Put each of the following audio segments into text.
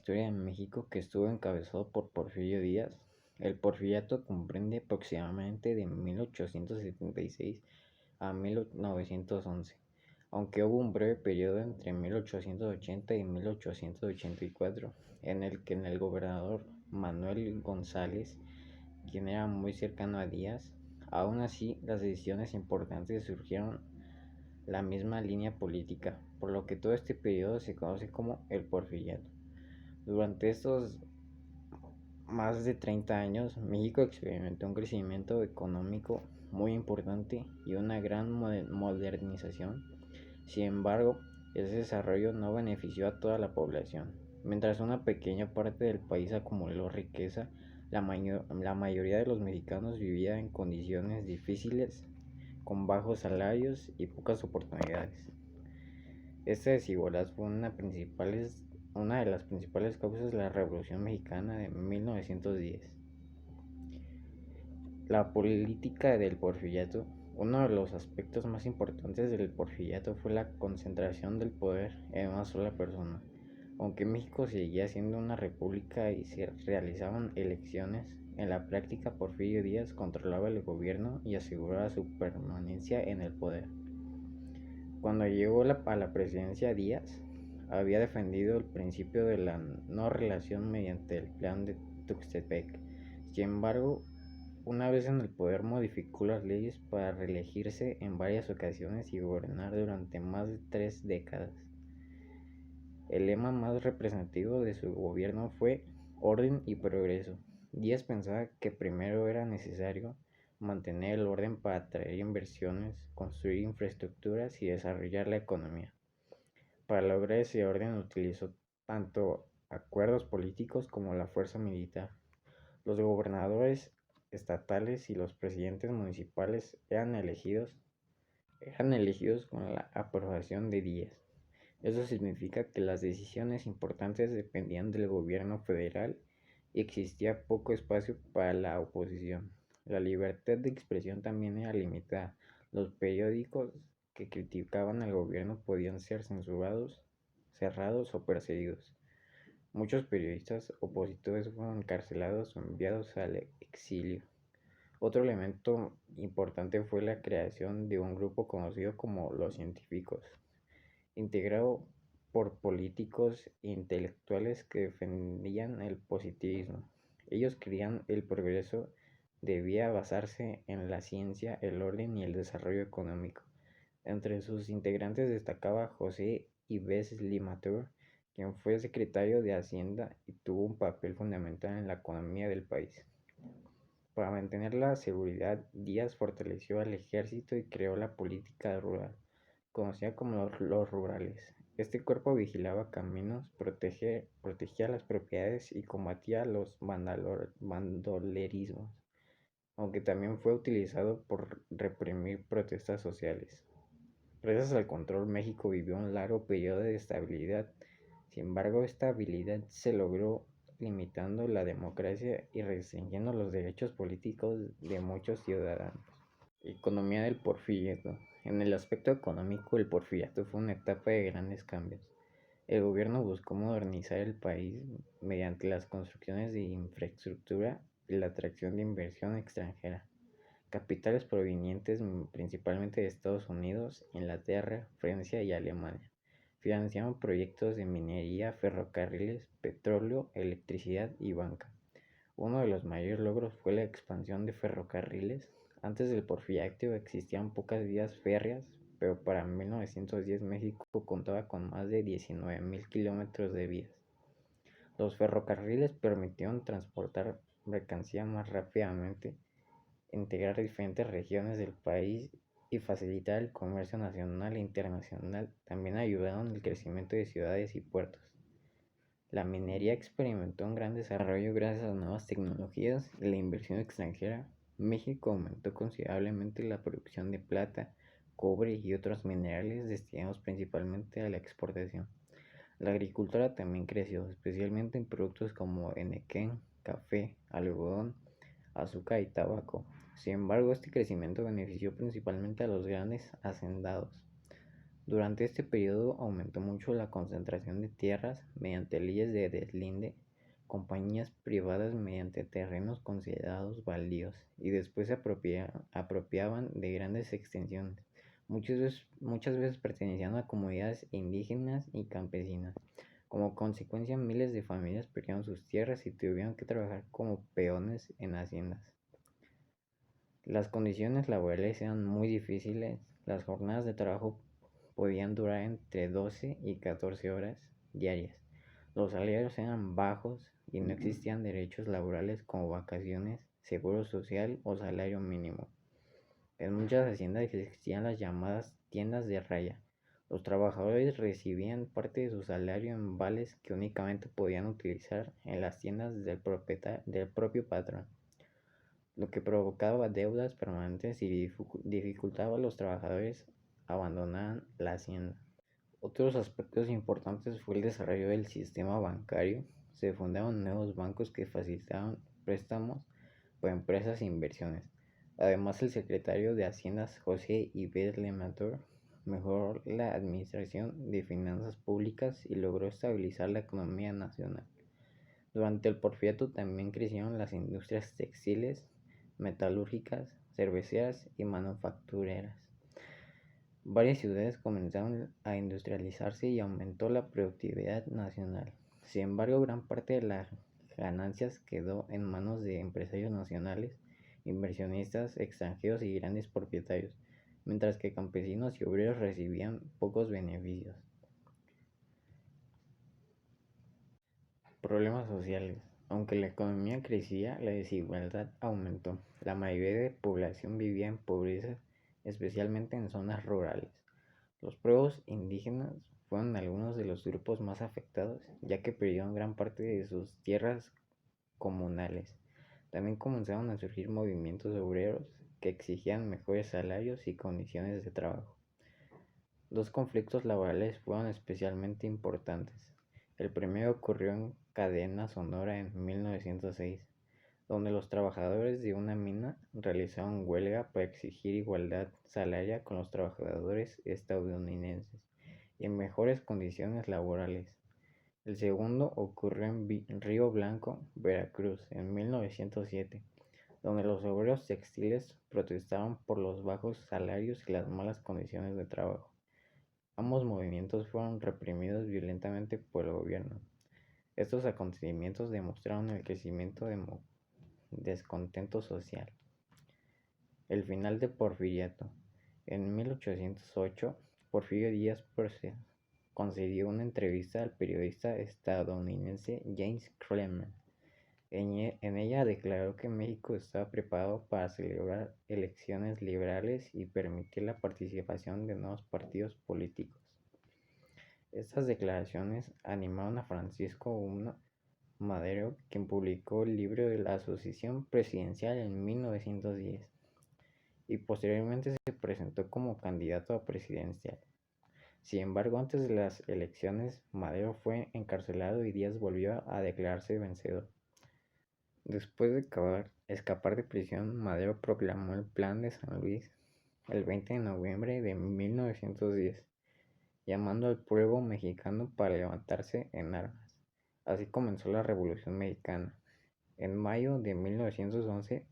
historia de México que estuvo encabezado por Porfirio Díaz. El porfiriato comprende aproximadamente de 1876 a 1911, aunque hubo un breve periodo entre 1880 y 1884 en el que el gobernador Manuel González, quien era muy cercano a Díaz. Aún así, las decisiones importantes surgieron la misma línea política, por lo que todo este periodo se conoce como el porfiriato. Durante estos más de 30 años, México experimentó un crecimiento económico muy importante y una gran modernización. Sin embargo, ese desarrollo no benefició a toda la población. Mientras una pequeña parte del país acumuló riqueza, la mayoría de los mexicanos vivía en condiciones difíciles, con bajos salarios y pocas oportunidades. Esta desigualdad fue una de las principales causas de la Revolución Mexicana de 1910. La política del porfiriato. Uno de los aspectos más importantes del porfiriato fue la concentración del poder en una sola persona. Aunque México seguía siendo una república y se realizaban elecciones, en la práctica Porfirio Díaz controlaba el gobierno y aseguraba su permanencia en el poder. Cuando llegó a la presidencia, Díaz había defendido el principio de la no relación mediante el plan de Tuxtepec. Sin embargo, una vez en el poder modificó las leyes para reelegirse en varias ocasiones y gobernar durante más de 3 décadas. El lema más representativo de su gobierno fue orden y progreso. Díaz pensaba que primero era necesario mantener el orden para atraer inversiones, construir infraestructuras y desarrollar la economía. Para lograr ese orden utilizó tanto acuerdos políticos como la fuerza militar. Los gobernadores estatales y los presidentes municipales eran elegidos con la aprobación de Díaz. Eso significa que las decisiones importantes dependían del gobierno federal y existía poco espacio para la oposición. La libertad de expresión también era limitada. Los periódicos que criticaban al gobierno podían ser censurados, cerrados o perseguidos. Muchos periodistas opositores fueron encarcelados o enviados al exilio. Otro elemento importante fue la creación de un grupo conocido como los científicos, integrado por políticos e intelectuales que defendían el positivismo. Ellos creían el progreso debía basarse en la ciencia, el orden y el desarrollo económico. Entre sus integrantes destacaba José Yves Limateur, quien fue secretario de Hacienda y tuvo un papel fundamental en la economía del país. Para mantener la seguridad, Díaz fortaleció al ejército y creó la política rural, conocida como los rurales. Este cuerpo vigilaba caminos, protegía las propiedades y combatía los bandolerismos, aunque también fue utilizado por reprimir protestas sociales. Gracias al control, México vivió un largo periodo de estabilidad. Sin embargo, esta estabilidad se logró limitando la democracia y restringiendo los derechos políticos de muchos ciudadanos. Economía del porfiriato. En el aspecto económico, el porfiriato fue una etapa de grandes cambios. El gobierno buscó modernizar el país mediante las construcciones de infraestructura y la atracción de inversión extranjera. Capitales provenientes principalmente de Estados Unidos, Inglaterra, Francia y Alemania. Financiaron proyectos de minería, ferrocarriles, petróleo, electricidad y banca. Uno de los mayores logros fue la expansión de ferrocarriles. Antes del porfiriato existían pocas vías férreas, pero para 1910 México contaba con más de 19,000 kilómetros de vías. Los ferrocarriles permitieron transportar mercancía más rápidamente, integrar diferentes regiones del país y facilitar el comercio nacional e internacional. También ayudaron al crecimiento de ciudades y puertos. La minería experimentó un gran desarrollo gracias a nuevas tecnologías y la inversión extranjera. México aumentó considerablemente la producción de plata, cobre y otros minerales destinados principalmente a la exportación. La agricultura también creció, especialmente en productos como enequén, café, algodón, azúcar y tabaco. Sin embargo, este crecimiento benefició principalmente a los grandes hacendados. Durante este periodo aumentó mucho la concentración de tierras mediante leyes de deslinde, compañías privadas mediante terrenos considerados baldíos y después se apropiaban de grandes extensiones, muchas veces perteneciendo a comunidades indígenas y campesinas. Como consecuencia, miles de familias perdieron sus tierras y tuvieron que trabajar como peones en haciendas. Las condiciones laborales eran muy difíciles, las jornadas de trabajo podían durar entre 12 y 14 horas diarias. Los salarios eran bajos y no existían derechos laborales como vacaciones, seguro social o salario mínimo. En muchas haciendas existían las llamadas tiendas de raya. Los trabajadores recibían parte de su salario en vales que únicamente podían utilizar en las tiendas del propio patrón, lo que provocaba deudas permanentes y dificultaba a los trabajadores abandonar la hacienda. Otros aspectos importantes fue el desarrollo del sistema bancario. Se fundaron nuevos bancos que facilitaban préstamos para empresas e inversiones. Además, el secretario de Haciendas, José Yves Lemator, mejoró la administración de finanzas públicas y logró estabilizar la economía nacional. Durante el Porfiriato también crecieron las industrias textiles, metalúrgicas, cerveceras y manufactureras. Varias ciudades comenzaron a industrializarse y aumentó la productividad nacional. Sin embargo, gran parte de las ganancias quedó en manos de empresarios nacionales, inversionistas extranjeros y grandes propietarios, mientras que campesinos y obreros recibían pocos beneficios. Problemas sociales. Aunque la economía crecía, la desigualdad aumentó. La mayoría de la población vivía en pobreza, especialmente en zonas rurales. Los pueblos indígenas fueron algunos de los grupos más afectados, ya que perdieron gran parte de sus tierras comunales. También comenzaron a surgir movimientos obreros que exigían mejores salarios y condiciones de trabajo. Dos conflictos laborales fueron especialmente importantes. El primero ocurrió en Cadena Sonora en 1906, donde los trabajadores de una mina realizaron huelga para exigir igualdad salarial con los trabajadores estadounidenses y en mejores condiciones laborales. El segundo ocurrió en Río Blanco, Veracruz, en 1907, donde los obreros textiles protestaban por los bajos salarios y las malas condiciones de trabajo. Ambos movimientos fueron reprimidos violentamente por el gobierno. Estos acontecimientos demostraron el crecimiento de descontento social. El final del Porfiriato. En 1808, Porfirio Díaz concedió una entrevista al periodista estadounidense James Clement. En ella declaró que México estaba preparado para celebrar elecciones liberales y permitir la participación de nuevos partidos políticos. Estas declaraciones animaron a Francisco I. Madero, quien publicó el libro de la Asociación Presidencial en 1910 y posteriormente se presentó como candidato a presidencial. Sin embargo, antes de las elecciones, Madero fue encarcelado y Díaz volvió a declararse vencedor. Después de escapar de prisión, Madero proclamó el Plan de San Luis el 20 de noviembre de 1910, llamando al pueblo mexicano para levantarse en armas. Así comenzó la Revolución Mexicana. En mayo de 1911,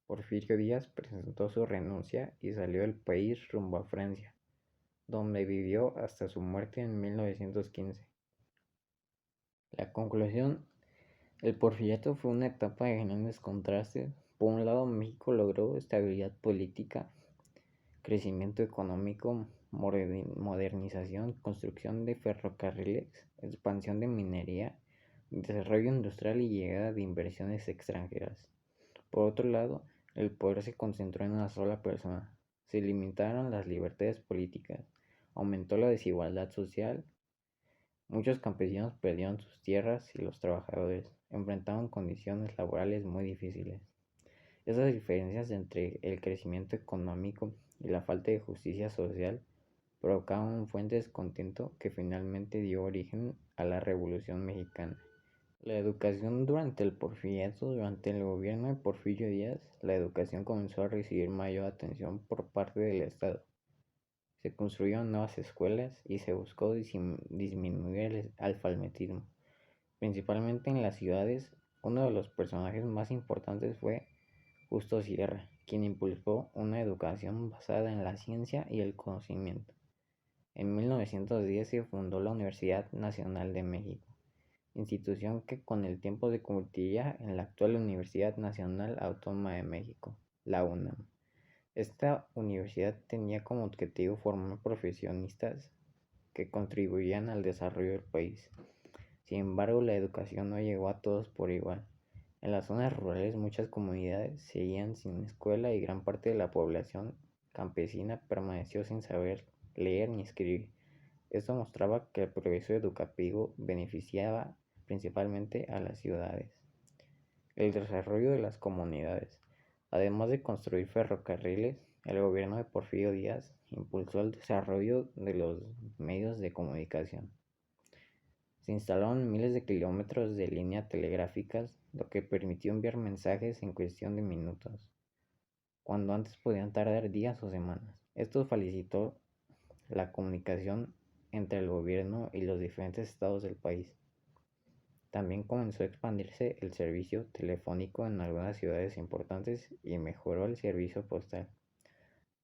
Porfirio Díaz presentó su renuncia y salió del país rumbo a Francia, donde vivió hasta su muerte en 1915. La conclusión: el Porfiriato fue una etapa de grandes contrastes. Por un lado, México logró estabilidad política, crecimiento económico, modernización, construcción de ferrocarriles, expansión de minería, desarrollo industrial y llegada de inversiones extranjeras. Por otro lado, el poder se concentró en una sola persona, se limitaron las libertades políticas, aumentó la desigualdad social, muchos campesinos perdieron sus tierras y los trabajadores enfrentaron condiciones laborales muy difíciles. Esas diferencias entre el crecimiento económico y la falta de justicia social provocaron un fuerte descontento que finalmente dio origen a la Revolución Mexicana. La educación durante el Porfiriato. Durante el gobierno de Porfirio Díaz, la educación comenzó a recibir mayor atención por parte del Estado. Se construyeron nuevas escuelas y se buscó disminuir el alfabetismo, principalmente en las ciudades. Uno de los personajes más importantes fue Justo Sierra, quien impulsó una educación basada en la ciencia y el conocimiento. En 1910 se fundó la Universidad Nacional de México, institución que con el tiempo se convertiría en la actual Universidad Nacional Autónoma de México, la UNAM. Esta universidad tenía como objetivo formar profesionistas que contribuían al desarrollo del país. Sin embargo, la educación no llegó a todos por igual. En las zonas rurales muchas comunidades seguían sin escuela y gran parte de la población campesina permaneció sin saber leer ni escribir. Esto mostraba que el progreso educativo beneficiaba principalmente a las ciudades. El desarrollo de las comunidades. Además de construir ferrocarriles, el gobierno de Porfirio Díaz impulsó el desarrollo de los medios de comunicación. Se instalaron miles de kilómetros de líneas telegráficas, lo que permitió enviar mensajes en cuestión de minutos, cuando antes podían tardar días o semanas. Esto facilitó la comunicación entre el gobierno y los diferentes estados del país. También comenzó a expandirse el servicio telefónico en algunas ciudades importantes y mejoró el servicio postal.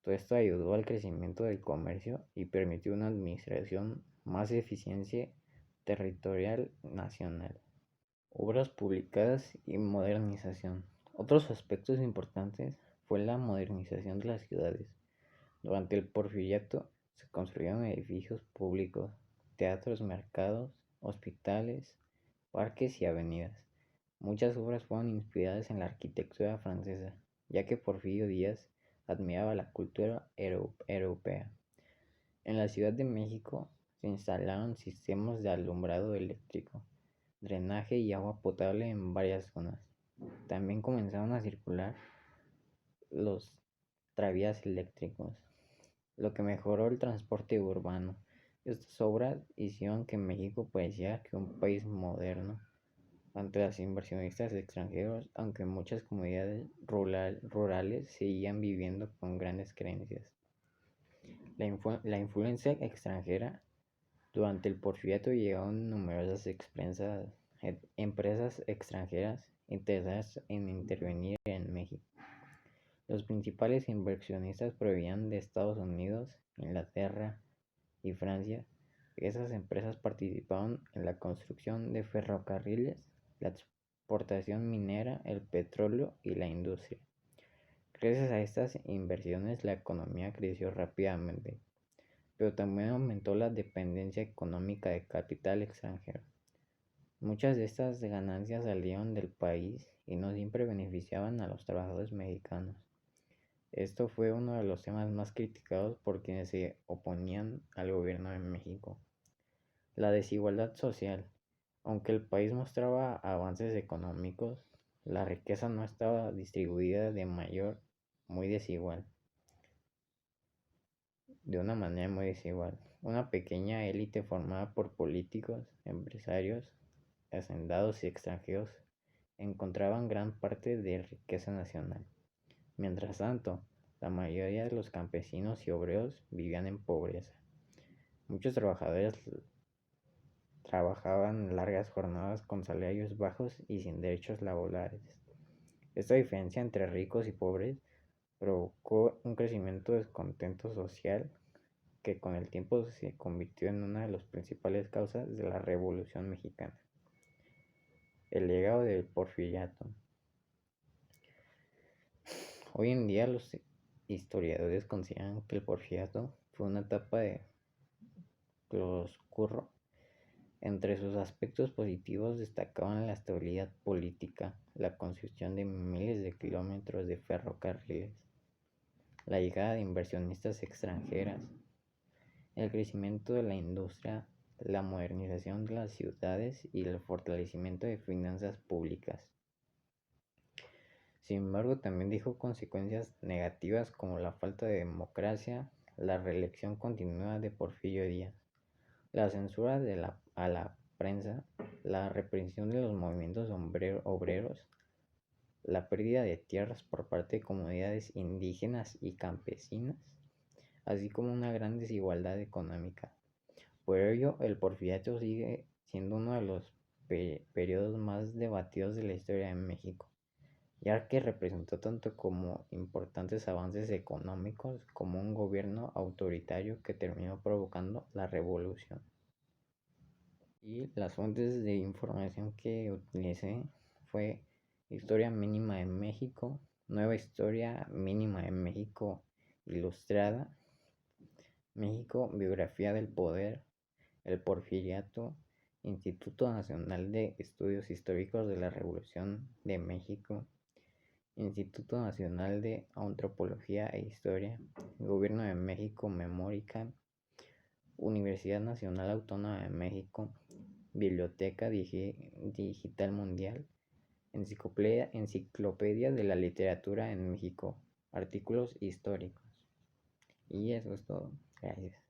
Todo esto ayudó al crecimiento del comercio y permitió una administración más eficiente territorial nacional. Obras publicadas y modernización. Otros aspectos importantes fue la modernización de las ciudades. Durante el Porfiriato se construyeron edificios públicos, teatros, mercados, hospitales, parques y avenidas. Muchas obras fueron inspiradas en la arquitectura francesa, ya que Porfirio Díaz admiraba la cultura europea. En la Ciudad de México se instalaron sistemas de alumbrado eléctrico, drenaje y agua potable en varias zonas. También comenzaron a circular los tranvías eléctricos, lo que mejoró el transporte urbano. Estas obras hicieron que México pareciera que un país moderno ante los inversionistas extranjeros, aunque muchas comunidades rurales seguían viviendo con grandes creencias. La influencia extranjera. Durante el Porfiriato llegaron numerosas empresas extranjeras interesadas en intervenir en México. Los principales inversionistas provenían de Estados Unidos, Inglaterra y Francia. Esas empresas participaron en la construcción de ferrocarriles, la exportación minera, el petróleo y la industria. Gracias a estas inversiones la economía creció rápidamente, pero también aumentó la dependencia económica de capital extranjero. Muchas de estas ganancias salieron del país y no siempre beneficiaban a los trabajadores mexicanos. Esto fue uno de los temas más criticados por quienes se oponían al gobierno de México. La desigualdad social. Aunque el país mostraba avances económicos, la riqueza no estaba distribuida de una manera muy desigual. Una pequeña élite formada por políticos, empresarios, hacendados y extranjeros encontraban gran parte de riqueza nacional. Mientras tanto, la mayoría de los campesinos y obreros vivían en pobreza. Muchos trabajadores trabajaban largas jornadas con salarios bajos y sin derechos laborales. Esta diferencia entre ricos y pobres provocó un crecimiento de descontento social que con el tiempo se convirtió en una de las principales causas de la Revolución Mexicana. El legado del Porfiriato. Hoy en día los historiadores consideran que el Porfiriato fue una etapa de claroscuro. Entre sus aspectos positivos destacaban la estabilidad política, la construcción de miles de kilómetros de ferrocarriles, la llegada de inversionistas extranjeras, el crecimiento de la industria, la modernización de las ciudades y el fortalecimiento de finanzas públicas. Sin embargo, también dejó consecuencias negativas como la falta de democracia, la reelección continua de Porfirio Díaz, la censura a la prensa, la represión de los movimientos obreros, la pérdida de tierras por parte de comunidades indígenas y campesinas, así como una gran desigualdad económica. Por ello, el porfiriato sigue siendo uno de los periodos más debatidos de la historia de México, ya que representó tanto como importantes avances económicos como un gobierno autoritario que terminó provocando la revolución. Y las fuentes de información que utilicé fue Historia Mínima de México, Nueva Historia Mínima de México Ilustrada, México, Biografía del Poder, El Porfiriato, Instituto Nacional de Estudios Históricos de la Revolución de México, Instituto Nacional de Antropología e Historia, Gobierno de México Memórica, Universidad Nacional Autónoma de México, Biblioteca Digital Mundial, Enciclopedia de la Literatura en México, artículos históricos. Y eso es todo. Gracias.